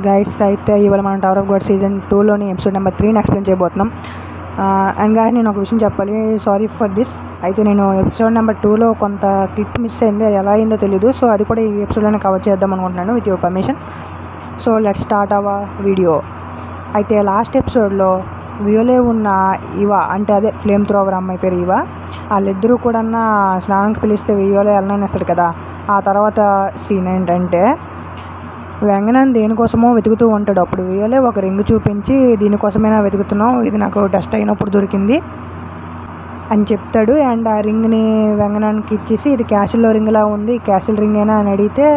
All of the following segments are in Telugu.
గైస్ అయితే ఇవాళ మనం టవర్ ఆఫ్ గాడ్ సీజన్ 2లోని ఎపిసోడ్ నెంబర్ 3ని ఎక్స్ప్లెయిన్ చేయబోతున్నాం. అండ్ గాయస్ నేను ఒక విషయం చెప్పాలి, సారీ ఫర్ దిస్. అయితే నేను ఎపిసోడ్ నెంబర్ 2లో కొంత క్లిప్ మిస్ అయింది, అది ఎలా అయిందో తెలీదు. సో అది కూడా ఈ ఎపిసోడ్లోనే కవర్ చేద్దాం అనుకుంటున్నాను with your permission. So let's start our video. అయితే లాస్ట్ ఎపిసోడ్లో వియోలే ఉన్న ఇవా, అంటే అదే ఫ్లేమ్ థ్రోవర్ అమ్మాయి పేరు ఇవా, వాళ్ళిద్దరూ కూడా స్నానానికి పిలిస్తే వియోలే వెళ్ళనేస్తాడు కదా. ఆ తర్వాత సీన్ ఏంటంటే వెంగనాన్ని దేనికోసమో వెతుకుతూ ఉంటాడు. అప్పుడు వియోలే ఒక రింగ్ చూపించి దీనికోసమైనా వెతుకుతున్నావు, ఇది నాకు టెస్ట్ అయినప్పుడు దొరికింది అని చెప్తాడు. అండ్ ఆ రింగ్ని వెంగనానికి ఇచ్చేసి ఇది క్యాసిల్లో రింగ్లా ఉంది, క్యాసిల్ రింగ్ అయినా అని అడిగితే,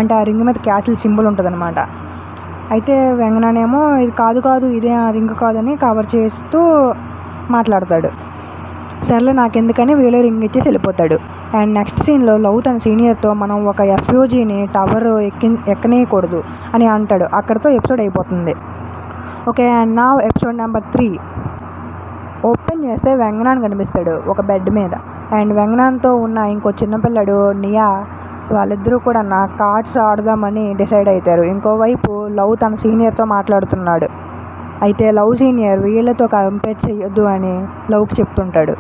అంటే ఆ రింగ్ మీద క్యాసిల్ సింబల్ ఉంటుంది అనమాట. అయితే వెంగనానేమో ఇది కాదు ఇదే ఆ రింగ్ కాదని కవర్ చేస్తూ మాట్లాడతాడు. సర్లే నాకెందుకని వియోలే రింగ్ ఇచ్చేసి వెళ్ళిపోతాడు. అండ్ నెక్స్ట్ సీన్లో లవ్ తన సీనియర్తో మనం ఒక ఎఫ్యూజీని టవర్ ఎక్కనేయకూడదు అని అంటాడు. అక్కడితో ఎపిసోడ్ అయిపోతుంది. ఓకే, అండ్ నా ఎపిసోడ్ నెంబర్ 3 ఓపెన్ చేస్తే వెంగనాన్ కనిపిస్తాడు ఒక బెడ్ మీద. అండ్ వెంగనాన్తో ఉన్న ఇంకో చిన్నపిల్లడు నియా, వాళ్ళిద్దరూ కూడా కార్డ్స్ ఆడదామని డిసైడ్ అవుతారు. ఇంకోవైపు లవ్ తన సీనియర్తో మాట్లాడుతున్నాడు. అయితే లవ్ సీనియర్ వీళ్ళతో కంపేర్ చేయొద్దు అని లవ్కి చెప్తుంటాడు.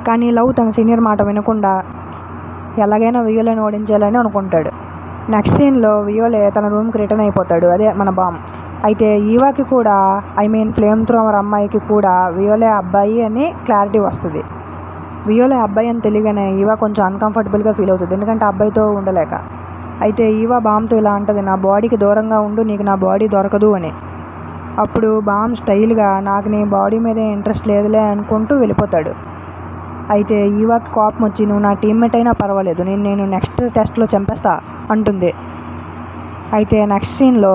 కానీ లవ్ తన సీనియర్ మాట వినకుండా ఎలాగైనా వియోలేని ఓడించాలని అనుకుంటాడు. నెక్స్ట్ సీన్లో వియోలే తన రూమ్కి రిటర్న్ అయిపోతాడు, అదే మన బామ్. అయితే ఈవాకి కూడా, ఫ్లేమ్ థ్రోవర్ అమ్మాయికి కూడా వియోలే అబ్బాయి అని క్లారిటీ వస్తుంది. వియోలే అబ్బాయి అని తెలియగానే ఈవా కొంచెం అన్కంఫర్టబుల్గా ఫీల్ అవుతుంది, ఎందుకంటే అబ్బాయితో ఉండలేక. అయితే ఈవా బామ్తో ఇలా అంటుంది, నా బాడీకి దూరంగా ఉండు, నీకు నా బాడీ దొరకదు అని. అప్పుడు బామ్ స్టైల్గా నాకు నీ బాడీ మీదే ఇంట్రెస్ట్ లేదులే అనుకుంటూ వెళ్ళిపోతాడు. అయితే ఈవాకి కోపం వచ్చి, నువ్వు నా టీమ్మేట్ అయినా పర్వాలేదు, నేను నెక్స్ట్ టెస్ట్లో చంపేస్తా అంటుంది. అయితే నెక్స్ట్ సీన్లో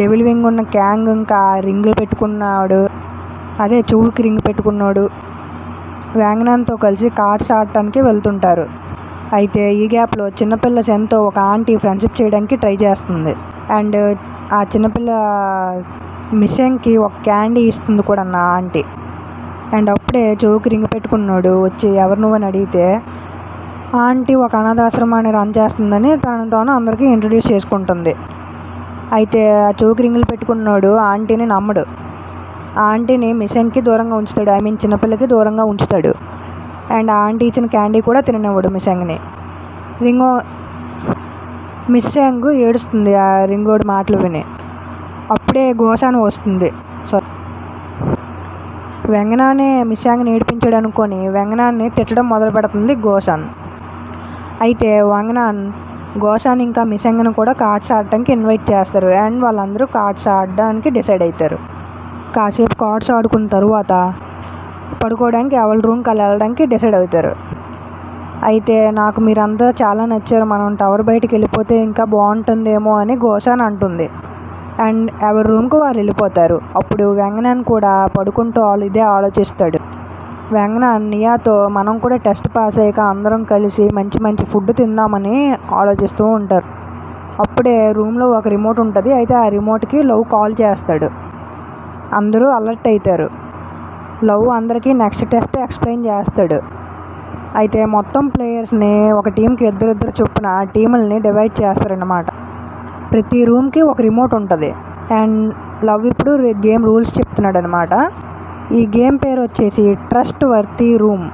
డెవిల్ వింగ్ ఉన్న క్యాంగ్ ఇంకా రింగ్ పెట్టుకున్నాడు, అదే చెవుకి రింగ్ పెట్టుకున్నాడు, వ్యాంగనాన్తో కలిసి కార్డ్స్ ఆడటానికి వెళ్తుంటారు. అయితే ఈ గ్యాప్లో చిన్నపిల్ల సెన్తో ఒక ఆంటీ ఫ్రెండ్షిప్ చేయడానికి ట్రై చేస్తుంది. అండ్ ఆ చిన్నపిల్ల మిస్సెంగ్కి ఒక క్యాండీ ఇస్తుంది కూడా నా ఆంటీ. అండ్ అప్పుడే చెవుకి రింగ్ పెట్టుకున్నాడు వచ్చి ఎవరు నువ్వని అడిగితే, ఆంటీ ఒక అనాథాశ్రమాన్ని రన్ చేస్తుందని తనతోనూ అందరికీ ఇంట్రడ్యూస్ చేసుకుంటుంది. అయితే ఆ చెవుకి రింగులు పెట్టుకున్నాడు ఆంటీని నమ్మడు. ఆ ఆంటీని మిస్సెంగ్కి దూరంగా ఉంచుతాడు, చిన్నపిల్లకి దూరంగా ఉంచుతాడు. అండ్ ఆ ఆంటీ ఇచ్చిన క్యాండీ కూడా తిననివ్వడు మిస్సెంగ్ని. మిస్సెంగ్ ఏడుస్తుంది ఆ రింగోడి మాటలు విని. అప్పుడే గోసాను వస్తుంది. వెంగనానే మిస్సెంగ్ని ఏడిపించాడు అనుకొని వెంగనాన్ని తిట్టడం మొదలు పెడుతుంది గోసాన్. అయితే వెంగనాన్ గోసాన్ ఇంకా మిస్సెంగ్ను కూడా కార్డ్స్ ఆడటానికి ఇన్వైట్ చేస్తారు. అండ్ వాళ్ళందరూ కార్డ్స్ ఆడడానికి డిసైడ్ అవుతారు. కాసేపు కార్డ్స్ ఆడుకున్న తర్వాత పడుకోవడానికి ఎవరి రూమ్కి వెళ్ళడానికి డిసైడ్ అవుతారు. అయితే నాకు మీరంతా చాలా నచ్చారు, మనం టవర్ బయటికి వెళ్ళిపోతే ఇంకా బాగుంటుందేమో అని గోసాన్ అంటుంది. అండ్ ఎవరి రూమ్కి వాళ్ళు వెళ్ళిపోతారు. అప్పుడు వెంగనాన్ కూడా పడుకుంటూ ఇదే ఆలోచిస్తాడు. వెంగనాన్ నియాతో మనం కూడా టెస్ట్ పాస్ అయ్యాక అందరం కలిసి మంచి మంచి ఫుడ్ తిందామని ఆలోచిస్తూ ఉంటారు. అప్పుడే రూమ్లో ఒక రిమోట్ ఉంటుంది. అయితే ఆ రిమోట్కి లవ్ కాల్ చేస్తాడు. అందరూ అలర్ట్ అవుతారు. లవ్ అందరికీ నెక్స్ట్ టెస్ట్ ఎక్స్ప్లెయిన్ చేస్తాడు. అయితే మొత్తం ప్లేయర్స్ని ఒక టీంకి ఇద్దరిద్దరు చొప్పున టీముల్ని డివైడ్ చేస్తారన్నమాట. ప్రతి రూమ్కి ఒక రిమోట్ ఉంటుంది. అండ్ లవ్ ఇప్పుడు గేమ్ రూల్స్ చెప్తున్నాడు అనమాట. ఈ గేమ్ పేరు వచ్చేసి ట్రస్ట్ వర్తీ రూమ్.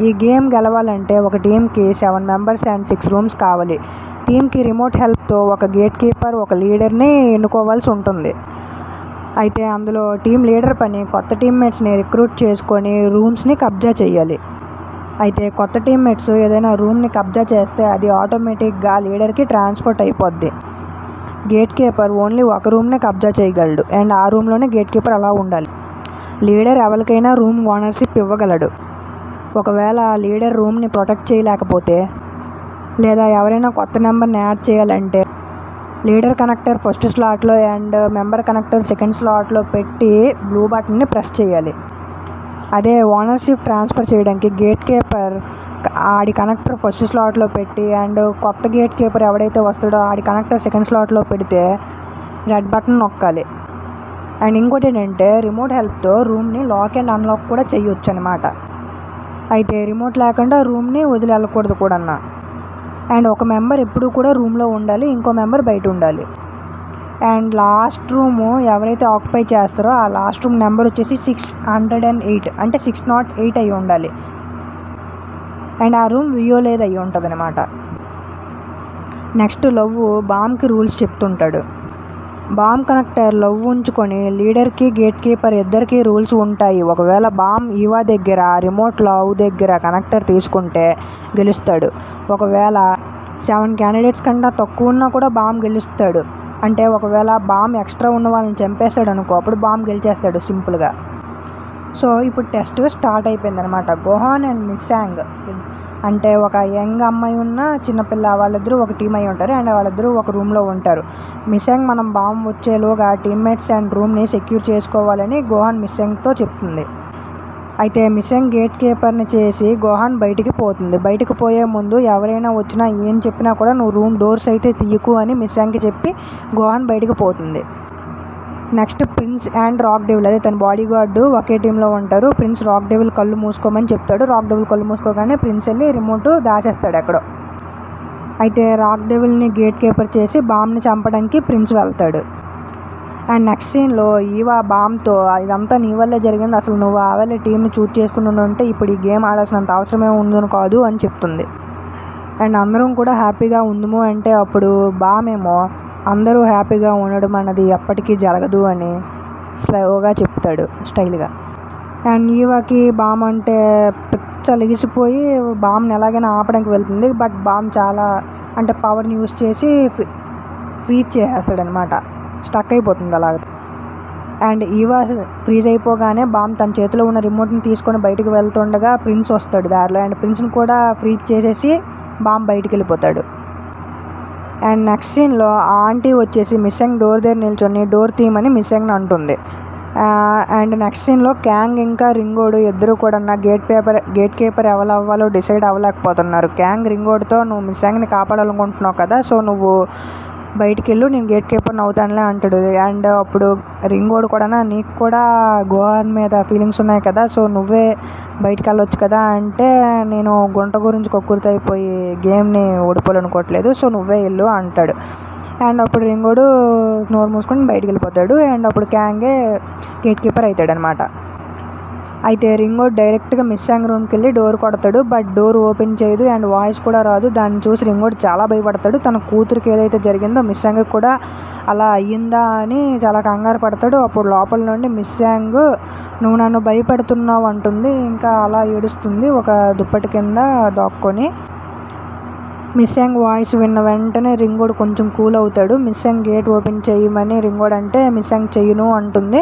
ఈ గేమ్ గెలవాలంటే ఒక టీంకి 7 మెంబర్స్ అండ్ 6 రూమ్స్ కావాలి. టీంకి రిమోట్ హెల్ప్తో ఒక గేట్ కీపర్, ఒక లీడర్ని ఎన్నుకోవాల్సి ఉంటుంది. అయితే అందులో టీం లీడర్ పని కొత్త టీమ్మేట్స్ని రిక్రూట్ చేసుకొని రూమ్స్ని కబ్జా చేయాలి. అయితే కొత్త టీమ్మేట్స్ ఏదైనా రూమ్ని కబ్జా చేస్తే అది ఆటోమేటిక్గా లీడర్కి ట్రాన్స్ఫర్ అయిపోద్ది. గేట్ కీపర్ ఓన్లీ ఒక రూమ్నే కబ్జా చేయగలడు. అండ్ ఆ రూమ్లోనే గేట్ కీపర్ అలా ఉండాలి. లీడర్ ఎవరికైనా రూమ్ ఓనర్షిప్ ఇవ్వగలడు. ఒకవేళ లీడర్ రూమ్ని ప్రొటెక్ట్ చేయలేకపోతే, లేదా ఎవరైనా కొత్త నెంబర్ని యాడ్ చేయాలంటే లీడర్ కనెక్టర్ ఫస్ట్ స్లాట్లో అండ్ మెంబర్ కనెక్టర్ సెకండ్ స్లాట్లో పెట్టి బ్లూ బటన్ని ప్రెస్ చేయాలి. అదే ఓనర్షిప్ ట్రాన్స్ఫర్ చేయడానికి గేట్ కీపర్ ఆడి కనెక్టర్ ఫస్ట్ స్లాట్లో పెట్టి అండ్ కొత్త గేట్ కీపర్ ఎవడైతే వస్తాడో ఆడి కనెక్టర్ సెకండ్ స్లాట్లో పెడితే రెడ్ బటన్ నొక్కాలి. అండ్ ఇంకోటి ఏంటంటే రిమోట్ హెల్ప్తో రూమ్ని లాక్ అండ్ అన్లాక్ కూడా చేయొచ్చు అనమాట. అయితే రిమోట్ లేకుండా రూమ్ని వదిలి వెళ్ళకూడదు కూడా. అండ్ ఒక మెంబర్ ఎప్పుడు కూడా రూమ్లో ఉండాలి, ఇంకో మెంబర్ బయట ఉండాలి. అండ్ లాస్ట్ రూము ఎవరైతే ఆక్యుపై చేస్తారో ఆ లాస్ట్ రూమ్ నెంబర్ వచ్చేసి 608, అంటే 608 అయి ఉండాలి. అండ్ ఆ రూమ్ వియోలేది అయ్యి ఉంటుంది అనమాట. నెక్స్ట్ లవ్ బామ్కి రూల్స్ చెప్తుంటాడు. బామ్ కనెక్టర్ లవ్ ఉంచుకొని లీడర్కి గేట్ కీపర్ ఇద్దరికి రూల్స్ ఉంటాయి. ఒకవేళ బామ్ ఈవా దగ్గర రిమోట్ లవ్ దగ్గర కనెక్టర్ తీసుకుంటే గెలుస్తాడు. ఒకవేళ 7 క్యాండిడేట్స్ కన్నా తక్కువ ఉన్నా కూడా బామ్ గెలుస్తాడు. అంటే ఒకవేళ బామ్ ఎక్స్ట్రా ఉన్న వాళ్ళని చంపేస్తాడు అనుకో, అప్పుడు బామ్ గెలిచేస్తాడు సింపుల్గా. సో ఇప్పుడు టెస్ట్ స్టార్ట్ అయిపోయింది అనమాట. గోహాన్ అండ్ మిస్సాంగ్ అంటే ఒక యంగ్ అమ్మాయి ఉన్న చిన్నపిల్ల, వాళ్ళిద్దరూ ఒక టీం అయి ఉంటారు. అండ్ వాళ్ళిద్దరూ ఒక రూమ్లో ఉంటారు. మిస్సాంగ్ మనం బాంబ్ వచ్చేలోగా టీమ్మేట్స్ అండ్ రూమ్ని సెక్యూర్ చేసుకోవాలని గోహాన్ మిస్సాంగ్తో చెప్తుంది. అయితే మిస్సాంగ్ గేట్ కీపర్ని చేసి గోహాన్ బయటికి పోతుంది. బయటకు పోయే ముందు ఎవరైనా వచ్చినా ఏం చెప్పినా కూడా నువ్వు రూమ్ డోర్స్ అయితే తీయకు అని మిస్సాంగ్కి చెప్పి గోహాన్ బయటకు పోతుంది. Next prince and rock devil, అదే తన బాడీ గార్డు ఒకే టీంలో ఉంటారు. ప్రిన్స్ రాక్ డెవిల్ కళ్ళు మూసుకోమని చెప్తాడు. రాక్ డెవిల్ కళ్ళు మూసుకోగానే ప్రిన్స్ వెళ్ళి రిమోట్ దాచేస్తాడు ఎక్కడో. అయితే రాక్ డెవిల్ని గేట్ కీపర్ చేసి బామ్ని చంపడానికి ప్రిన్స్ వెళ్తాడు. అండ్ నెక్స్ట్ సీన్లో ఈవా బామ్తో ఇదంతా నీ వల్లే జరిగింది, అసలు నువ్వు ఆ వల్లే టీంని చూస్ చేసుకుని ఉంటే ఇప్పుడు ఈ గేమ్ ఆడాల్సినంత అవసరమే ఉందని కాదు అని చెప్తుంది. అండ్ అందరం కూడా హ్యాపీగా ఉందము అంటే అప్పుడు బామేమో అందరూ హ్యాపీగా ఉండడం అన్నది ఎప్పటికీ జరగదు అని స్లోగా చెప్తాడు స్టైల్గా. అండ్ ఈవాకి బామ్ అంటే పిచ్చ లెగిసిపోయి బామ్ని ఎలాగైనా ఆపడానికి వెళ్తుంది. బట్ బామ్ చాలా అంటే పవర్ని యూజ్ చేసి ఫ్రీజ్ చేసేస్తాడు అనమాట. స్టక్ అయిపోతుంది అలాగ. అండ్ ఈవా ఫ్రీజ్ అయిపోగానే బామ్ తన చేతిలో ఉన్న రిమోట్ని తీసుకొని బయటకు వెళ్తుండగా ప్రిన్స్ వస్తాడు దారిలో. అండ్ ప్రిన్స్ని కూడా ఫ్రీజ్ చేసేసి బామ్ బయటికి వెళ్ళిపోతాడు. అండ్ నెక్స్ట్ సీన్లో ఆంటీ వచ్చేసి మిస్సాంగ్ డోర్ దగ్గర నిల్చొని డోర్ తీయమని మిస్సాంగ్ని అంటుంది. అండ్ నెక్స్ట్ సీన్లో క్యాంగ్ ఇంకా రింగోడు ఇద్దరు కూడా గేట్ కీపర్ ఎవరు అవ్వాలో డిసైడ్ అవ్వలేకపోతున్నారు. క్యాంగ్ రింగోడ్తో నువ్వు మిస్సాంగ్ని కాపాడాలనుకుంటున్నావు కదా, సో నువ్వు బయటికి వెళ్ళు, నేను గేట్ కీపర్ని అవుతానులే అంటాడు. అండ్ అప్పుడు రింగోడు కూడా నీకు కూడా గోహాన్ మీద ఫీలింగ్స్ ఉన్నాయి కదా, సో నువ్వే బయటికి వెళ్ళొచ్చు కదా అంటే నేను గుంట గురించి కొక్కుర్తి అయిపోయి గేమ్ని ఓడిపోవాలనుకోవట్లేదు, సో నువ్వే వెళ్ళు అంటాడు. అండ్ అప్పుడు రింగోడు నోరు మూసుకొని బయటికి వెళ్ళిపోతాడు. అండ్ అప్పుడు క్యాంగే గేట్ కీపర్ అవుతాడు అనమాట. అయితే రింగోడ్ డైరెక్ట్గా మిస్సాంగ్ రూమ్కి వెళ్ళి డోర్ కొడతాడు. బట్ డోర్ ఓపెన్ చేయదు అండ్ వాయిస్ కూడా రాదు. దాన్ని చూసి రింగోడ్ చాలా భయపడతాడు. తన కూతురికి ఏదైతే జరిగిందో మిస్సాంగ్ కూడా అలా అయ్యిందా అని చాలా కంగారు పడతాడు. అప్పుడు లోపల నుండి మిస్సాంగ్ నువ్వు నన్ను భయపెడుతున్నావు అంటుంది. ఇంకా అలా ఏడుస్తుంది ఒక దుప్పటి కింద దాక్కొని. మిస్సాంగ్ వాయిస్ విన్న వెంటనే రింగోడ్ కొంచెం కూల్ అవుతాడు. మిస్సాంగ్ గేట్ ఓపెన్ చేయమని రింగోడ్ అంటే మిస్సాంగ్ చెయ్యను అంటుంది.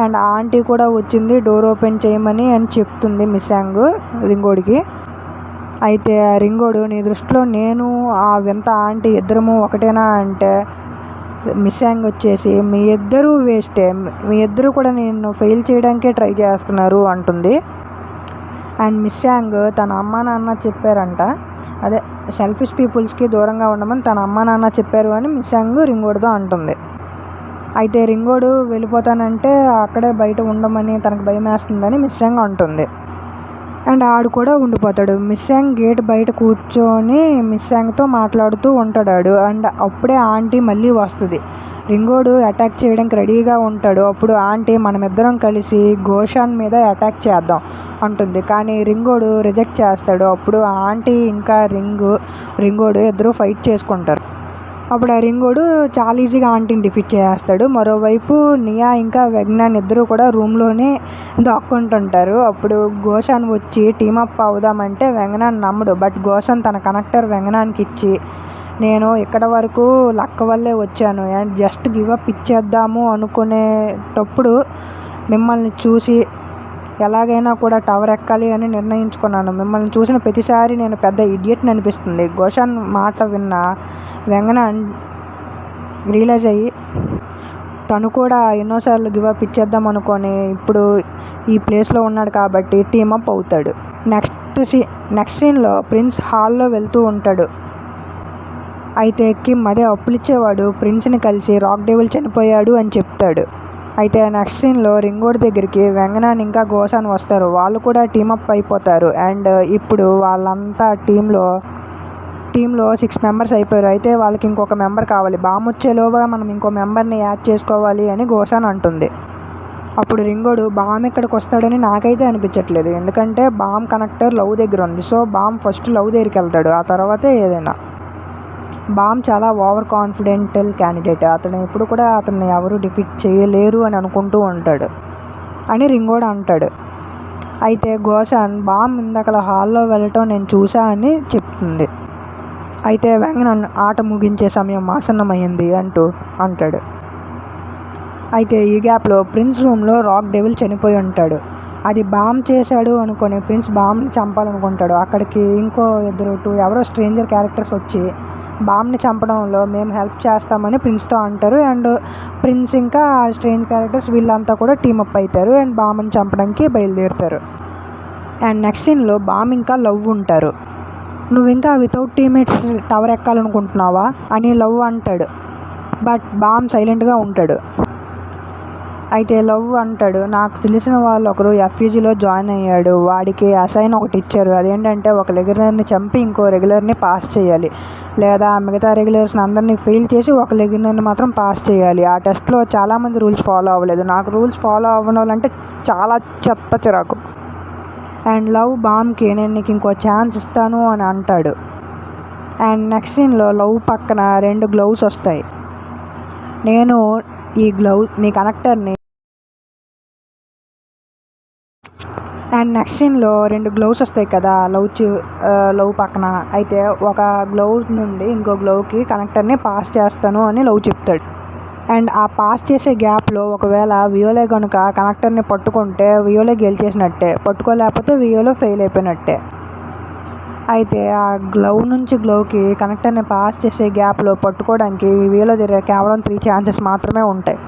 అండ్ ఆంటీ కూడా వచ్చింది డోర్ ఓపెన్ చేయమని అని చెప్తుంది మిస్సాంగ్ రింగోడ్కి. అయితే రింగోడు నీ దృష్టిలో నేను ఆ వింత ఆంటీ ఇద్దరము ఒకటేనా అంటే మిస్సాంగ్ వచ్చేసి మీ ఇద్దరూ వేస్టే, మీ ఇద్దరు కూడా నేను ఫెయిల్ చేయడానికే ట్రై చేస్తున్నారు అంటుంది. అండ్ మిస్సాంగ్ తన అమ్మా నాన్న చెప్పారంట, అదే సెల్ఫిష్ పీపుల్స్కి దూరంగా ఉండమని తన అమ్మ నాన్న చెప్పారు అని మిస్సాంగ్ రింగోడ్తో అంటుంది. అయితే రింగోడు వెళ్ళిపోతానంటే అక్కడే బయట ఉండమని తనకు భయం వేస్తుందని మిస్సాంగ్ అంటుంది. అండ్ ఆడు కూడా ఉండిపోతాడు. మిస్సాంగ్ గేట్ బయట కూర్చొని మిస్సాంగ్తో మాట్లాడుతూ ఉంటాడు. అండ్ అప్పుడే ఆంటీ మళ్ళీ వస్తుంది. రింగోడు అటాక్ చేయడానికి రెడీగా ఉంటాడు. అప్పుడు ఆంటీ మనమిద్దరం కలిసి గోషాన్ మీద అటాక్ చేద్దాం అంటుంది. కానీ రింగోడు రిజెక్ట్ చేస్తాడు. అప్పుడు ఆంటీ ఇంకా రింగోడు ఇద్దరు ఫైట్ చేసుకుంటారు. అప్పుడు ఆ రింగోడు చాలా ఈజీగా ఆంటీని డిఫీట్ చేస్తాడు. మరోవైపు నియా ఇంకా వెగ్నాన్ ఇద్దరు కూడా రూమ్లోనే దాక్కుంటుంటారు. అప్పుడు గోషాన్ వచ్చి టీమప్ అవుదామంటే వెంగనాన్ నమ్మడు. బట్ గోషాన్ తన కనెక్టర్ వెంగనాన్కి ఇచ్చి నేను ఇక్కడ వరకు లక్క వల్లే వచ్చాను అండ్ జస్ట్ గివప్ ఇచ్చేద్దాము అనుకునేటప్పుడు మిమ్మల్ని చూసి ఎలాగైనా కూడా టవర్ ఎక్కాలి అని నిర్ణయించుకున్నాను. మిమ్మల్ని చూసిన ప్రతిసారి నేను పెద్ద ఇడియట్ని అనిపిస్తుంది. గోషాన్ మాట విన్న వెంగనాన్ రియలైజ్ అయ్యి తను కూడా ఎన్నోసార్లు గివప్ ఇచ్చేద్దాం అనుకొని ఇప్పుడు ఈ ప్లేస్లో ఉన్నాడు కాబట్టి టీమప్ అవుతాడు. నెక్స్ట్ సీన్లో ప్రిన్స్ హాల్లో వెళ్తూ ఉంటాడు. అయితే కిమ్ అదే అప్పులిచ్చేవాడు ప్రిన్స్ని కలిసి రాక్ డెవిల్ చనిపోయాడు అని చెప్తాడు. అయితే నెక్స్ట్ సీన్లో రింగోడ్ దగ్గరికి వెంగనాన్ ఇంకా గోషాన్ వస్తారు. వాళ్ళు కూడా టీమప్ అయిపోతారు. అండ్ ఇప్పుడు వాళ్ళంతా టీంలో టీంలో 6 మెంబర్స్ అయిపోయారు. అయితే వాళ్ళకి ఇంకొక మెంబర్ కావాలి. బామ్ వచ్చేలోగా మనం ఇంకో మెంబర్ని యాడ్ చేసుకోవాలి అని గోషాన్ అంటుంది. అప్పుడు రింగోడు బామ్ ఎక్కడికి వస్తాడని నాకైతే అనిపించట్లేదు. ఎందుకంటే బామ్ కనెక్టర్ లవ్ దగ్గర ఉంది. సో బామ్ ఫస్ట్ లవ్ దగ్గరికి వెళ్తాడు, ఆ తర్వాతే ఏదైనా. బామ్ చాలా ఓవర్ కాన్ఫిడెంటల్ క్యాండిడేట్. అతను ఎప్పుడు కూడా అతన్ని ఎవరు డిఫీట్ చేయలేరు అని అనుకుంటూ ఉంటాడు అని రింగోడు అంటాడు. అయితే గోషాన్ బామ్ ఇందాకల హాల్లో వెళ్ళటం నేను చూసా అని చెప్తుంది. అయితే వ్యాంగనాన్ ఆట ముగించే సమయం ఆసన్నమైంది అంటూ అంటాడు. అయితే ఈ గ్యాప్లో ప్రిన్స్ రూమ్లో రాక్ డెవిల్ చనిపోయి ఉంటాడు. అది బామ్ చేశాడు అనుకొని ప్రిన్స్ బామ్ని చంపాలనుకుంటాడు. అక్కడికి ఇంకో ఎవరో స్ట్రేంజర్ క్యారెక్టర్స్ వచ్చి బామ్ని చంపడంలో మేము హెల్ప్ చేస్తామని ప్రిన్స్తో అంటారు. అండ్ ప్రిన్స్ ఇంకా స్ట్రేంజ్ క్యారెక్టర్స్ వీళ్ళంతా కూడా టీమప్ అవుతారు అండ్ బామ్ని చంపడానికి బయలుదేరుతారు. అండ్ నెక్స్ట్ సీన్లో బామ్ ఇంకా లవ్ ఉంటారు. నువ్వు ఇంకా వితౌట్ టీమ్మేట్స్ టవర్ ఎక్కాలనుకుంటున్నావా అని లవ్ అంటాడు. బట్ బామ్ సైలెంట్గా ఉంటాడు. అయితే లవ్ అంటాడు, నాకు తెలిసిన వాళ్ళు ఒకరు ఎఫ్యూజీలో జాయిన్ అయ్యాడు. వాడికి అసైన్ ఒకటి ఇచ్చారు. అదేంటంటే ఒక రెగ్యులర్ని చంపి ఇంకో రెగ్యులర్ని పాస్ చేయాలి, లేదా మిగతా రెగ్యులర్స్ని అందరినీ ఫెయిల్ చేసి ఒక రెగ్యులర్ని మాత్రం పాస్ చేయాలి. ఆ టెస్ట్లో చాలామంది రూల్స్ ఫాలో అవ్వలేదు. నాకు రూల్స్ ఫాలో అవ్వాలంటే చాలా చెత్త చిరాకు. అండ్ లవ్ బామ్కి నేను నీకు ఇంకో ఛాన్స్ ఇస్తాను అని అంటాడు. అండ్ నెక్స్ట్ సీన్లో లవ్ పక్కన 2 గ్లౌస్ వస్తాయి. నేను ఈ నీ కనెక్టర్ని అండ్ నెక్స్ట్ సీన్లో 2 గ్లౌస్ వస్తాయి కదా లవ్ పక్కన. అయితే ఒక గ్లౌ నుండి ఇంకో గ్లౌకి కనెక్టర్ని పాస్ చేస్తాను అని లవ్ చెప్తాడు. అండ్ ఆ పాస్ చేసే గ్యాప్లో ఒకవేళ వియోలే కనుక కనెక్టర్ని పట్టుకుంటే వియోలే గెలిచేసినట్టే, పట్టుకోలేకపోతే వియోలో ఫెయిల్ అయిపోయినట్టే. అయితే ఆ గ్లౌ నుంచి గ్లౌకి కనెక్టర్ని పాస్ చేసే గ్యాప్లో పట్టుకోవడానికి వియోలో దగ్గర కేవలం 3 ఛాన్సెస్ మాత్రమే ఉంటాయి.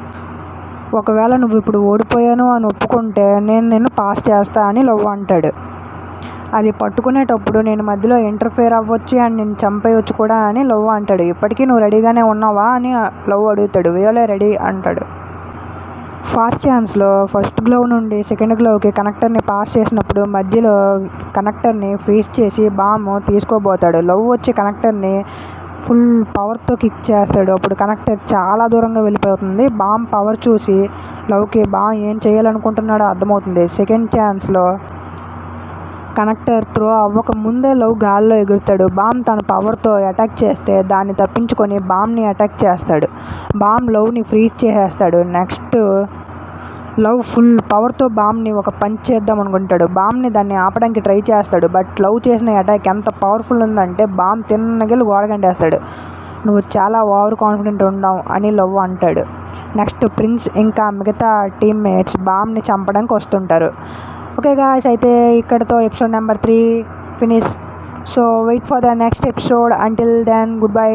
ఒకవేళ నువ్వు ఇప్పుడు ఓడిపోయాను అని ఒప్పుకుంటే నేను నిన్ను పాస్ చేస్తా అని లవ్ అంటాడు. అది పట్టుకునేటప్పుడు నేను మధ్యలో ఇంటర్ఫేర్ అవ్వచ్చు అండ్ నేను చంపేయచ్చు కూడా అని లవ్ అంటాడు. ఇప్పటికీ నువ్వు రెడీగానే ఉన్నావా అని లవ్ అడుగుతాడు. వియోలే రెడీ అంటాడు. ఫస్ట్ ఛాన్స్లో ఫస్ట్ గ్లౌ నుండి సెకండ్ గ్లౌకి కనెక్టర్ని పాస్ చేసినప్పుడు మధ్యలో కనెక్టర్ని ఫ్రీజ్ చేసి బామ్ తీసుకోబోతాడు. లవ్ వచ్చి కనెక్టర్ని ఫుల్ పవర్తో కిక్ చేస్తాడు. అప్పుడు కనెక్టర్ చాలా దూరంగా వెళ్ళిపోతుంది. బామ్ పవర్ చూసి లవ్కి బామ్ ఏం చేయాలనుకుంటున్నాడో అర్థమవుతుంది. సెకండ్ ఛాన్స్లో కనెక్టర్ త్రో అవ్వక ముందే లవ్ గాల్లో ఎగురుతాడు. బామ్ తన పవర్తో అటాక్ చేస్తే దాన్ని తప్పించుకొని బామ్ని అటాక్ చేస్తాడు. బామ్ లవ్ని ఫ్రీజ్ చేసేస్తాడు. నెక్స్ట్ లవ్ ఫుల్ పవర్తో బామ్ని ఒక పంచ్ చేద్దాం అనుకుంటాడు. బామ్ని దాన్ని ఆపడానికి ట్రై చేస్తాడు. బట్ లవ్ చేసిన అటాక్ ఎంత పవర్ఫుల్ ఉందంటే బామ్ తిన్నగిలి గోడగంటేస్తాడు. నువ్వు చాలా ఓవర్ కాన్ఫిడెంట్ ఉన్నావు అని లవ్ అంటాడు. నెక్స్ట్ ప్రిన్స్ ఇంకా మిగతా టీమ్మేట్స్ బామ్ని చంపడానికి వస్తుంటారు. ఓకే గాయ్స్, అయితే ఇక్కడతో episode number 3 finish. So wait for the next episode. Until then good by.